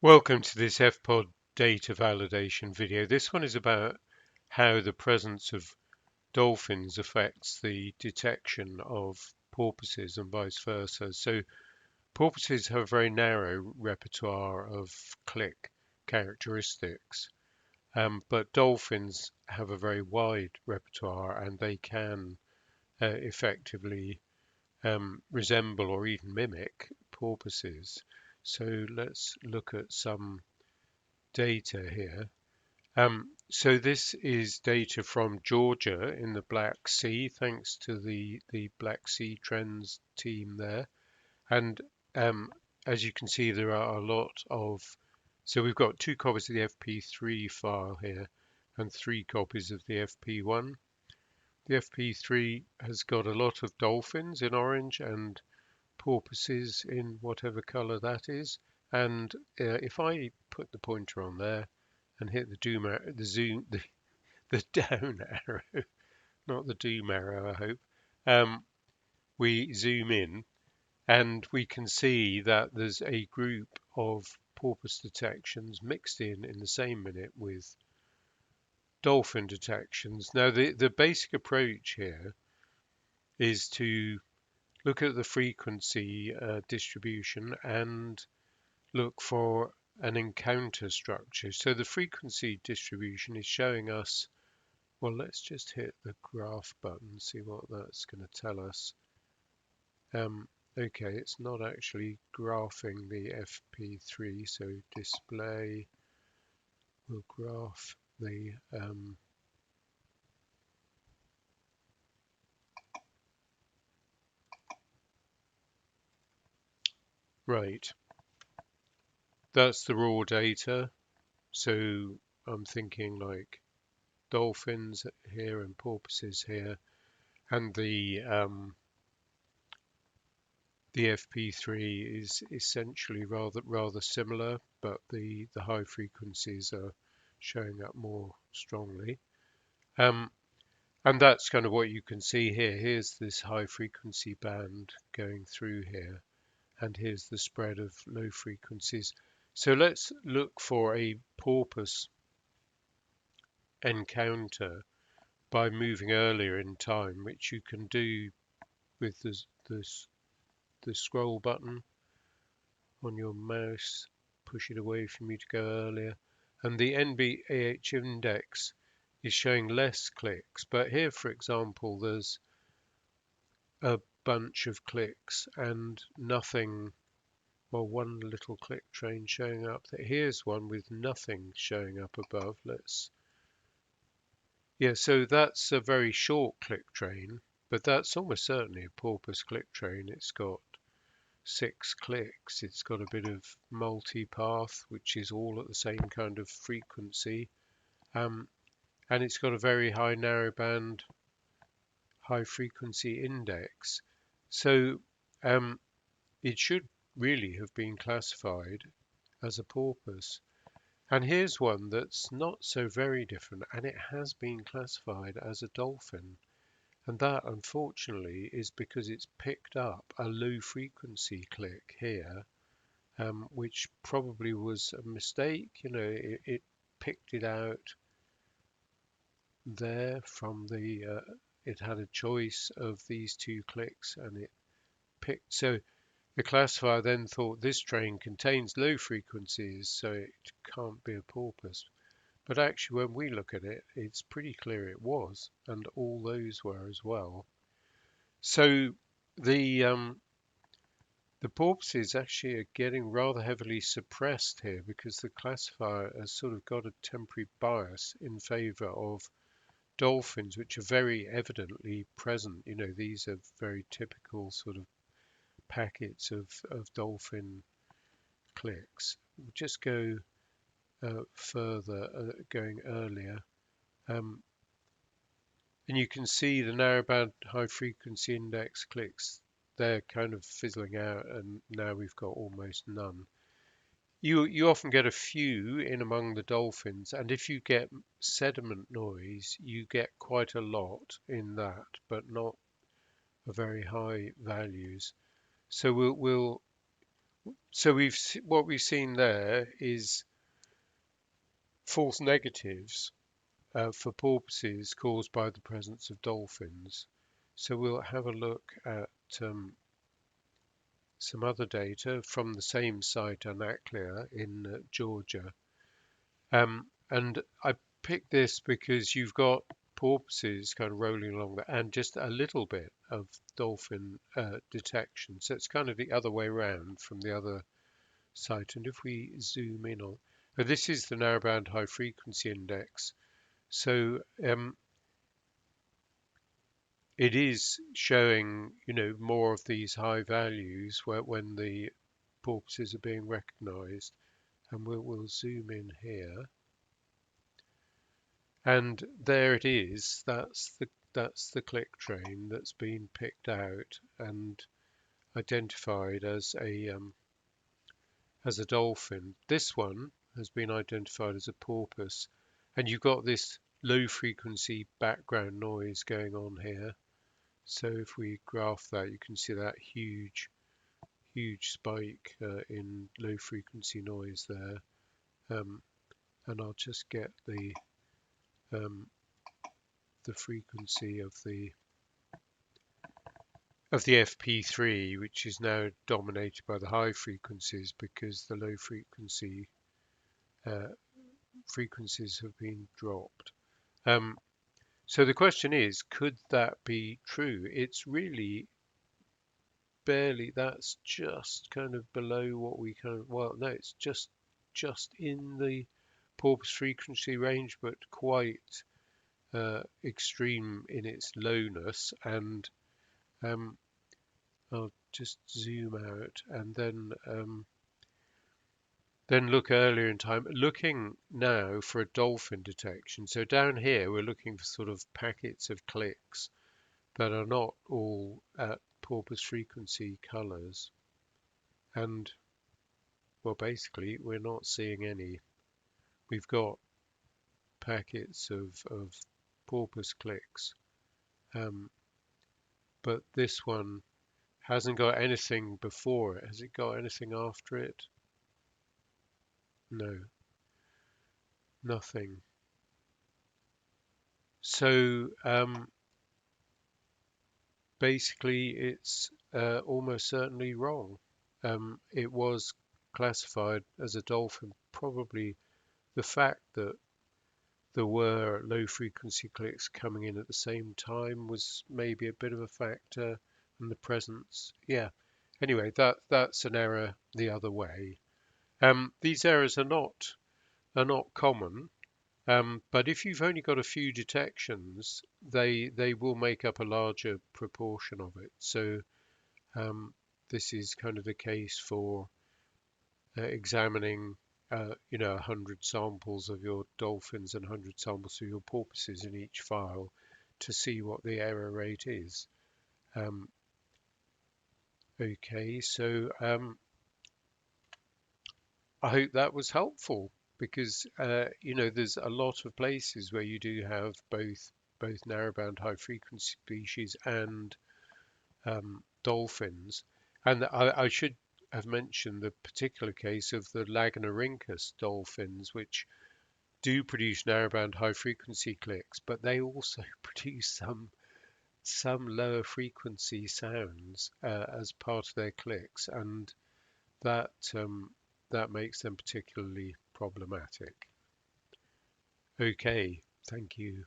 Welcome to this FPOD data validation video. This one is about how the presence of dolphins affects the detection of porpoises and vice versa. So porpoises have a very narrow repertoire of click characteristics, but dolphins have a very wide repertoire and they can effectively resemble or even mimic porpoises. So let's look at some data here. So this is data from Georgia in the Black Sea, thanks to the Black Sea Trends team there. And as you can see, there are a lot of, so we've got 2 copies of the FP3 file here and 3 copies of the FP1. The FP3 has got a lot of dolphins in orange and porpoises in whatever color that is. And if I put the pointer on there, and hit the down arrow, not the doom arrow, I hope. We zoom in and we can see that there's a group of porpoise detections mixed in the same minute with dolphin detections. Now, the basic approach here is to look at the frequency distribution and look for an encounter structure. So the frequency distribution is showing us. Well, let's just hit the graph button, see what that's going to tell us. Okay, it's not actually graphing the FP3, so display will graph the right. That's the raw data. So I'm thinking like dolphins here and porpoises here, and the FP3 is essentially rather similar, but the high frequencies are showing up more strongly. And that's kind of what you can see here. Here's this high frequency band going through here, and here's the spread of low frequencies. So let's look for a porpoise encounter by moving earlier in time, which you can do with the scroll button on your mouse, push it away from you to go earlier. And the NBAH index is showing less clicks. But here, for example, there's a bunch of clicks and nothing, well, one little click train showing up. Here's one with nothing showing up above. Yeah, so that's a very short click train, but that's almost certainly a porpoise click train. It's got 6 clicks. It's got a bit of multi-path, which is all at the same kind of frequency. And it's got a very high narrowband, high frequency index. So it should really have been classified as a porpoise. And here's one that's not so very different, and it has been classified as a dolphin. And that, unfortunately, is because it's picked up a low frequency click here, which probably was a mistake. You know, it picked it out there from it had a choice of these 2 clicks and it picked. So the classifier then thought this train contains low frequencies, so it can't be a porpoise. But actually, when we look at it, it's pretty clear it was, and all those were as well. So the porpoises actually are getting rather heavily suppressed here because the classifier has sort of got a temporary bias in favour of dolphins, which are very evidently present. You know, these are very typical sort of packets of dolphin clicks. We'll just go further, going earlier. And you can see the narrowband high frequency index clicks, they're kind of fizzling out, and now we've got almost none. You often get a few in among the dolphins, and if you get sediment noise, you get quite a lot in that, but not a very high values. So So what we've seen there is false negatives for porpoises caused by the presence of dolphins. So we'll have a look at some other data from the same site, Anaklia in Georgia. And I picked this because you've got porpoises kind of rolling along there and just a little bit of dolphin detection. So it's kind of the other way around from the other site. And if we zoom in on, this is the narrowband high frequency index. So it is showing, more of these high values when the porpoises are being recognized. And we'll zoom in here. And there it is. That's the click train that's been picked out and identified as a dolphin. This one has been identified as a porpoise, and you've got this low frequency background noise going on here. So if we graph that, you can see that huge spike in low frequency noise there. And I'll just get um, the frequency of the FP3, which is now dominated by the high frequencies because the low frequencies have been dropped. So the question is, could that be true? It's really barely. That's just kind of below what we well, no, it's just in the porpoise frequency range, but quite extreme in its lowness. And I'll just zoom out and then look earlier in time, looking now for a dolphin detection. So down here, we're looking for sort of packets of clicks that are not all at porpoise frequency colors. And, well, basically, we're not seeing any. We've got packets of porpoise clicks, but this one hasn't got anything before it. Has it got anything after it? No, nothing. So basically, it's almost certainly wrong. It was classified as a dolphin. Probably the fact that there were low frequency clicks coming in at the same time was maybe a bit of a factor, and the presence. Yeah. Anyway, that's an error the other way. These errors are not common. But if you've only got a few detections, they will make up a larger proportion of it. So this is kind of the case for examining, 100 samples of your dolphins and 100 samples of your porpoises in each file to see what the error rate is. Okay, so I hope that was helpful because there's a lot of places where you do have both narrowband high frequency species and dolphins, and I should have mentioned the particular case of the Lagonarhynchus dolphins, which do produce narrowband high frequency clicks, but they also produce some lower frequency sounds as part of their clicks, and that that makes them particularly problematic. Okay, thank you.